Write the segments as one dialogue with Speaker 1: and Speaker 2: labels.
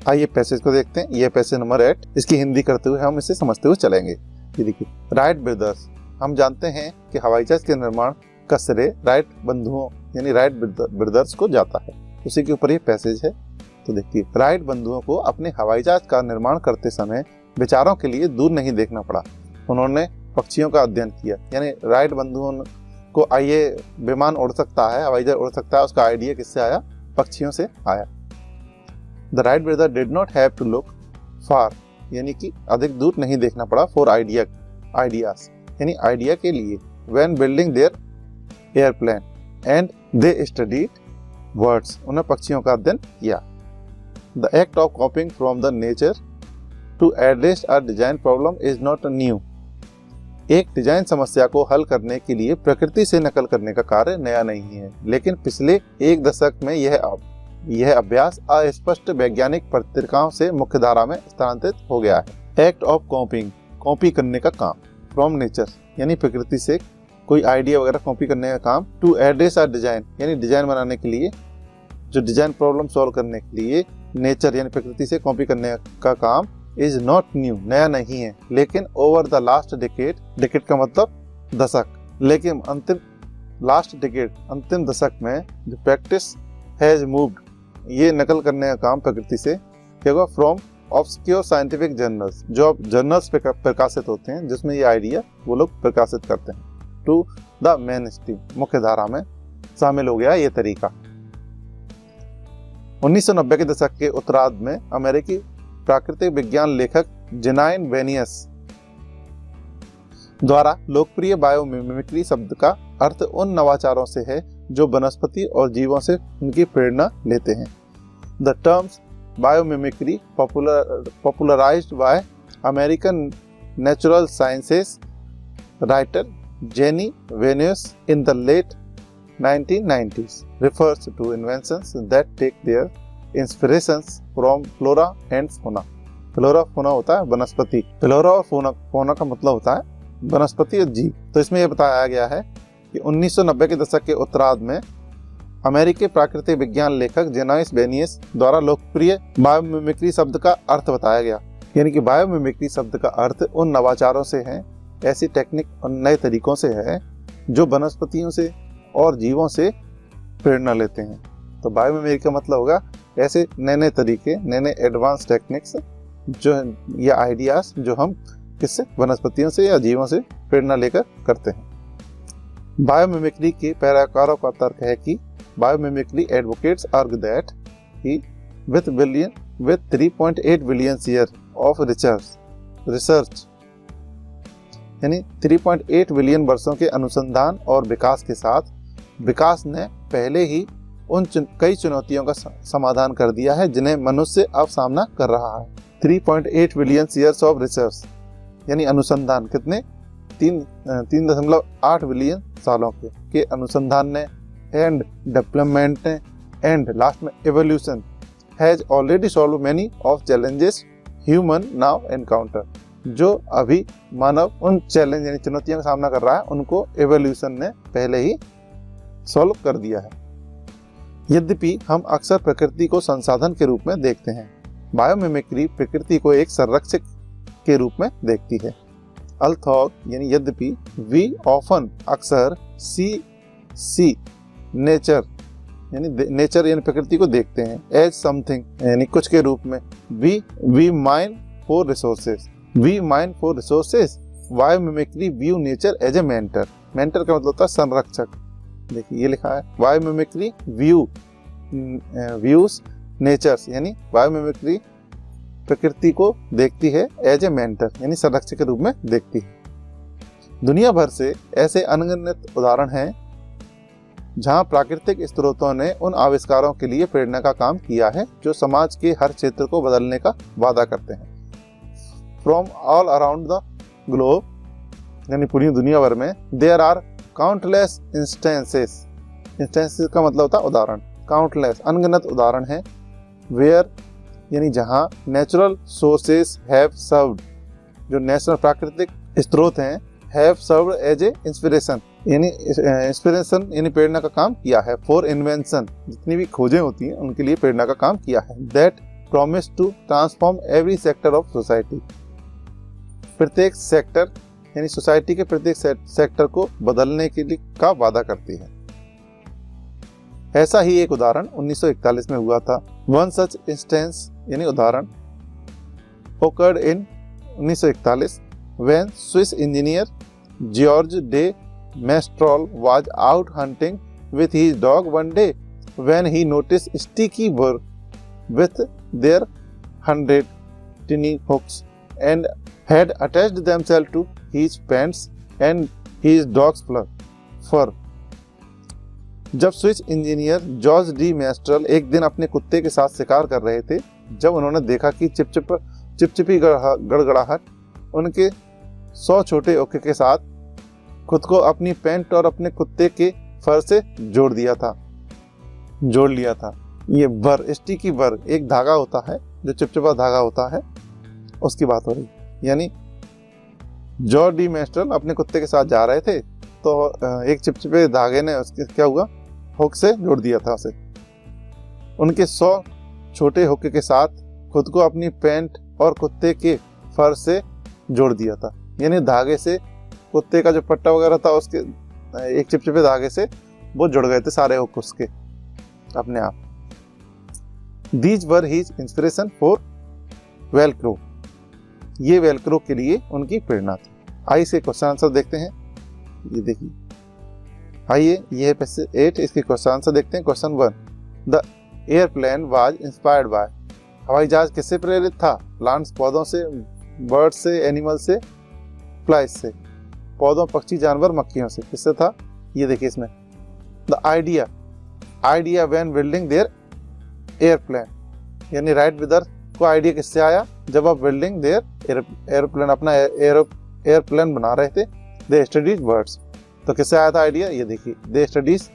Speaker 1: आइए पैसेज को देखते हैं। ये पैसेज नंबर 8, इसकी हिंदी करते हुए हम इसे समझते हुए चलेंगे। ये देखिए, राइट ब्रदर्स, हम जानते हैं कि हवाई जहाज के निर्माण का श्रेय राइट बंधुओं यानी राइट ब्रदर्स को जाता है। उसी के ऊपर ये पैसेज है। तो देखिए, राइट बंधुओं को अपने हवाई जहाज का निर्माण करते समय विचारों के लिए दूर नहीं देखना पड़ा। उन्होंने पक्षियों का अध्ययन किया, यानी राइट बंधुओं को आइए विमान उड़ सकता है, हवाई जहाज उड़ सकता है, उसका आइडिया किससे आया? पक्षियों से आया। The Wright brother did not have to look far, यानी कि अधिक दूर नहीं देखना पड़ा, फॉर आइडियाज यानी आइडिया के लिए। When building their airplane and they studied birds, उन्हें पक्षियों का अध्ययन किया। The act of copying from the nature to address a design problem is not new. एक डिजाइन समस्या को हल करने के लिए प्रकृति से नकल करने का कार्य नया नहीं है, लेकिन पिछले एक दशक में यह अभ्यास अस्पष्ट वैज्ञानिक पत्रिकाओं से मुख्य धारा में स्थानांतरित हो गया है। एक्ट ऑफ कॉपिंग, कॉपी करने का काम, फ्रॉम नेचर यानी प्रकृति से कोई आइडिया वगैरह कॉपी करने का काम, टू एड्रेस अ डिजाइन यानी डिजाइन बनाने के लिए, जो डिजाइन प्रॉब्लम सॉल्व करने के लिए नेचर यानी प्रकृति से कॉपी करने का काम, इज नॉट न्यू, नया नहीं है, लेकिन over the last decade, decade का मतलब दशक, लेकिन अंतिम दशक में जो प्रैक्टिस हैज मूव्ड, ये नकल करने का काम प्रकृति से क्या होगा, फ्रॉम ऑब्सक्योर साइंटिफिक जर्नल्स, जो अब जर्नल्स पे प्रकाशित होते हैं जिसमें ये आइडिया वो लोग प्रकाशित करते हैं, टू द मेन स्ट्रीम, मुख्य धारा में शामिल हो गया ये तरीका। 1990 के दशक के उत्तरार्ध में अमेरिकी प्राकृतिक विज्ञान लेखक जेनाइन बेनियस द्वारा लोकप्रिय बायोमिमिक्री शब्द का अर्थ उन नवाचारों से है जो वनस्पति और जीवों से उनकी प्रेरणा लेते हैं। The terms biomimicry popularized by American natural sciences writer Jenny Venus in the late 1990s refers to inventions that take their inspirations from flora and fauna. Flora fauna होता है वनस्पति, फ्लोरा और फोना का मतलब होता है वनस्पति और जीव। तो इसमें यह बताया गया है कि 1990 के दशक के उत्तरार्ध में अमेरिकी प्राकृतिक विज्ञान लेखक जेनाइस बेनियस द्वारा लोकप्रिय बायोमिमिक्री शब्द का अर्थ बताया गया, यानी कि बायोमिमिक्री शब्द का अर्थ उन नवाचारों से है, ऐसी टेक्निक और नए तरीकों से है जो वनस्पतियों से और जीवों से प्रेरणा लेते हैं। तो बायोमिमिक्री का मतलब होगा ऐसे नए नए तरीके, नए नए एडवांस टेक्निक्स जो या आइडियाज जो हम किससे, वनस्पतियों से या जीवों से प्रेरणा लेकर करते हैं। बायोमिमिक्री के पैराकारों का तर्क है कि biomimicry advocates argue that he with 3.8 billion years of research यानी 3.8 बिलियन वर्षों के अनुसंधान और विकास के साथ विकास ने पहले ही उन कई चुनौतियों का समाधान कर दिया है जिन्हें मनुष्य अब सामना कर रहा है। 3.8 बिलियन ईयर्स ऑफ रिसर्च यानी अनुसंधान कितने, 3.8 बिलियन सालों के अनुसंधान ने, एंड डेवलपमेंट ने, एंड लास्ट में evolution has already solve many of challenges human now encounter, जो अभी मानव उन चैलेंज यानी चुनौतियों का सामना कर रहा है उनको एवोल्यूशन ने पहले ही सॉल्व कर दिया है। यद्यपि हम अक्सर प्रकृति को संसाधन के रूप में देखते हैं, बायोमिमिक्री प्रकृति को एक संरक्षक के रूप में देखती है। अल्थॉग यानी यद्यपि, वी ऑफन अक्सर सी नेचर यानी प्रकृति को देखते हैं, एज समथिंग यानी कुछ के रूप में, we mine for resources, biomimicry view nature as a mentor का मतलब होता है संरक्षक। देखिए ये लिखा है, बायोमिमिक्री व्यूज नेचर्स यानी बायोमिमिक्री प्रकृति को देखती है एज ए मेंटर यानी संरक्षक के रूप में देखती है। दुनिया भर से ऐसे अनगिनत उदाहरण हैं जहां प्राकृतिक स्रोतों ने उन आविष्कारों के लिए प्रेरणा का काम किया है जो समाज के हर क्षेत्र को बदलने का वादा करते हैं। From all around the globe यानी पूरी दुनिया भर में, देयर आर काउंटलेस इंस्टेंसेस का मतलब होता है उदाहरण, काउंटलेस अनगिनत उदाहरण है, वेयर यानी जहां नेचुरल सोर्सेस हैव सर्व्ड, जो नेचुरल प्राकृतिक स्रोत हैं, have served as a inspiration यानी प्रेरणा का काम किया है, फॉर इन्वेंशन जितनी भी खोजें होती हैं उनके लिए प्रेरणा का काम किया है, that promise to transform every sector of society. प्रत्येक सेक्टर यानी सोसाइटी के प्रत्येक सेक्टर को बदलने के लिए का वादा करती है। ऐसा ही एक उदाहरण 1941 में हुआ था। वन सच इंस्टेंस यानी उदाहरण occurred in 1941 when Swiss engineer George de Mestral was out hunting with his dog one day when he noticed sticky burr with their 100 tiny hooks and had attached themselves to his pants and his dog's fur. जब Swiss engineer George D menstrual एक दिन अपने कुत्ते के साथ शिकार कर रहे थे, जब उन्होंने देखा कि चिपचिपी गड़गड़ाहट उनके 100 छोटे हुक के साथ खुद को अपनी पैंट और अपने कुत्ते के फर से जोड़ लिया था। ये बर, स्टिकी बर एक धागा होता है जो चिपचिपा धागा होता है, उसकी बात हो रही। यानी जॉर्ज डी मेस्ट्रल अपने कुत्ते के साथ जा रहे थे तो एक चिपचिपे धागे ने उसके क्या हुआ, हुक से जोड़ दिया था उसे। उनके 100 छोटे हुक के साथ खुद को अपनी पैंट और कुत्ते के फर से जोड़ दिया था। यानी धागे से कुत्ते का जो पट्टा वगैरह था उसके एक चिपचिपे धागे से वो जुड़ गए थे सारे हुक उसके अपने आप। These were his inspiration for Velcro. ये वेलक्रो के लिए उनकी प्रेरणा थी। आइए इसके क्वेश्चन आंसर देखते हैं। ये देखिए, आइए ये है पेज 8, इसके क्वेश्चन आंसर देखते हैं। Question 1, the airplane was inspired by. हवाई जहाज किससे प्रेरित था? प्लांट्स पौधों से, बर्ड्स से, एनिमल से, फ्लाइज से। पौधों, पक्षी, जानवर, मक्खियों से। किससे था? ये देखिए इसमें, the idea when building their airplane, यानी राइट ब्रदर को आइडिया किससे आया? जब आप बिल्डिंग देयर एयरप्लेन, अपना एयरप्लेन बना रहे थे, दे स्टडीज बर्ड्स। तो किससे आया था आइडिया? ये देखिए, दे स्टडीज।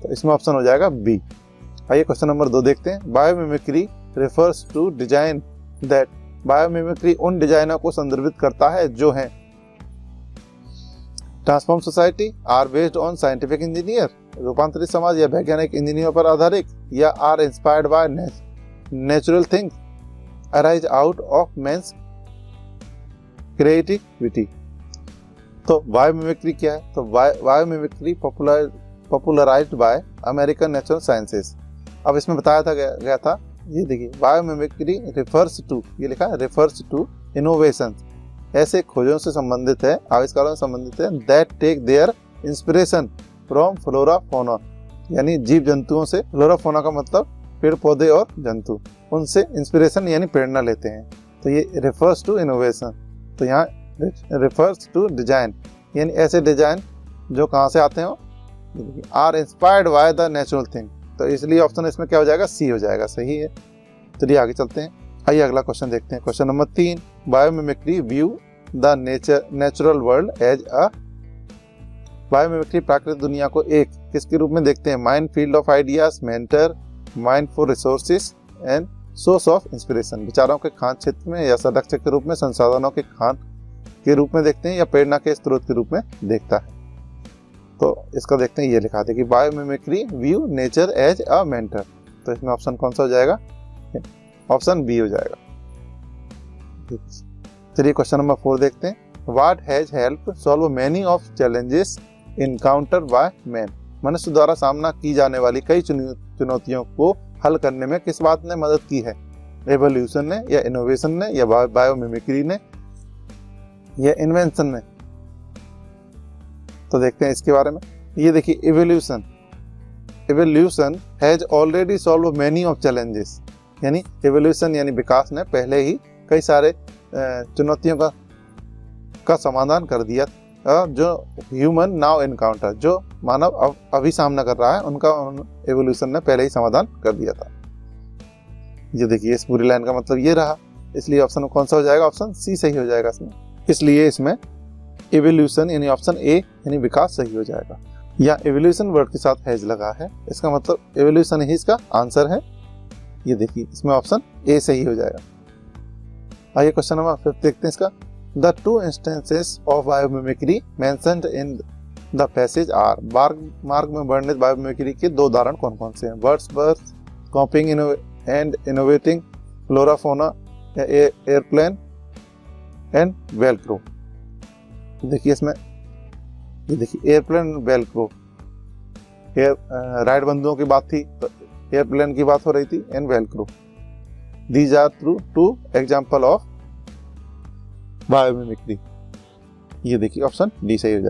Speaker 1: तो इसमें ऑप्शन हो जाएगा बी। आइए क्वेश्चन नंबर 2 देखते हैं। Biomimicry refers to design that. Biomimicry उन डिजाइनों को संदर्भित करता है जो हैं transform society, are based on scientific engineer, रूपांतरित समाज या वैज्ञानिक इंजीनियरों पर आधारित, या are inspired by natural things arise out of men's creativity. तो बायोमिमिक्री क्या है? तो biomimicry popularized by American natural sciences. अब इसमें बताया था गया था, ये देखिए, बायोमिमिक्री रेफर्स टू, ये लिखा है रेफर्स टू इनोवेशन, ऐसे खोजों से संबंधित है, आविष्कारों से संबंधित है, that take their inspiration from flora fauna, यानी जीव जंतुओं से। फ्लोरा फौना का मतलब पेड़ पौधे और जंतु, उनसे इंस्पिरेशन यानी प्रेरणा लेते हैं। तो ये रेफर्स टू इनोवेशन। तो यहाँ रेफर्स टू डिजाइन, यानी ऐसे डिजाइन जो कहाँ से आते हो, are inspired by the natural thing. तो इसलिए ऑप्शन इसमें क्या हो जाएगा? सी हो जाएगा। सही है। चलिए आगे चलते हैं। आइए अगला क्वेश्चन देखते हैं। Question number 3, biomimicry view the natural world as a. Biomimicry प्राकृतिक दुनिया को एक किसके रूप में देखते हैं? Mind field of ideas, mentor, mind for resources and source of inspiration. विचारों के खान क्षेत्र में या संरक्षक के रूप में, संसाधनों के खान के रूप में देखते हैं, या प्रेरणा के स्रोत के रूप में देखता है। तो इसका देखते हैं, ये लिखा था कि biomimicry view nature as a mentor. तो इसमें ऑप्शन कौन सा हो जाएगा? ऑप्शन बी हो जाएगा। चलिए क्वेश्चन नंबर 4 देखते हैं। What has help solve many of challenges encounter by man. मनुष्य द्वारा सामना की जाने वाली कई चुनौतियों को हल करने में किस बात ने मदद की है? एवोल्यूशन ने, या इनोवेशन ने, या बायोमिमिक्री ने, या इन्वेंशन ने? तो देखते हैं इसके बारे में। ये देखिए, evolution has already solve many of challenges, यानी एवोल्यूशन यानी विकास ने पहले ही कई सारे चुनौतियों का समाधान कर दिया, जो ह्यूमन नाउ एनकाउंटर, जो मानव अभी सामना कर रहा है, उनका एवोल्यूशन ने पहले ही समाधान कर दिया था। ये देखिए, इस पूरी लाइन का मतलब ये रहा। इसलिए ऑप्शन कौन सा हो जाएगा? ऑप्शन सी सही हो जाएगा इसमें। इसलिए इसमें एवोल्यूशन यानी ऑप्शन ए यानी विकास सही हो जाएगा। या एवोल्यूशन वर्ड के साथ हैज लगा है, इसका मतलब एवोल्यूशन ही इसका आंसर है। ये देखिए, इसमें ऑप्शन ए सही हो जाएगा। आइए क्वेश्चन नंबर 5 देखते हैं इसका। The 2 instances of biomimicry mentioned in the passage are. मार्ग में वर्णित बायोमिमिक्री के 2 उदाहरण कौन कौन से हैं? Words birth, कॉपिंग and innovating flora fauna, airplane and Velcro. देखिए इसमें, ये देखिए एयरप्लेन वेलक्रो, राइड बंधुओं की बात थी तो एयरप्लेन की बात हो रही थी and Velcro. These are two example of biomimicry. ये देखिए ऑप्शन डी सही हो जाएगा।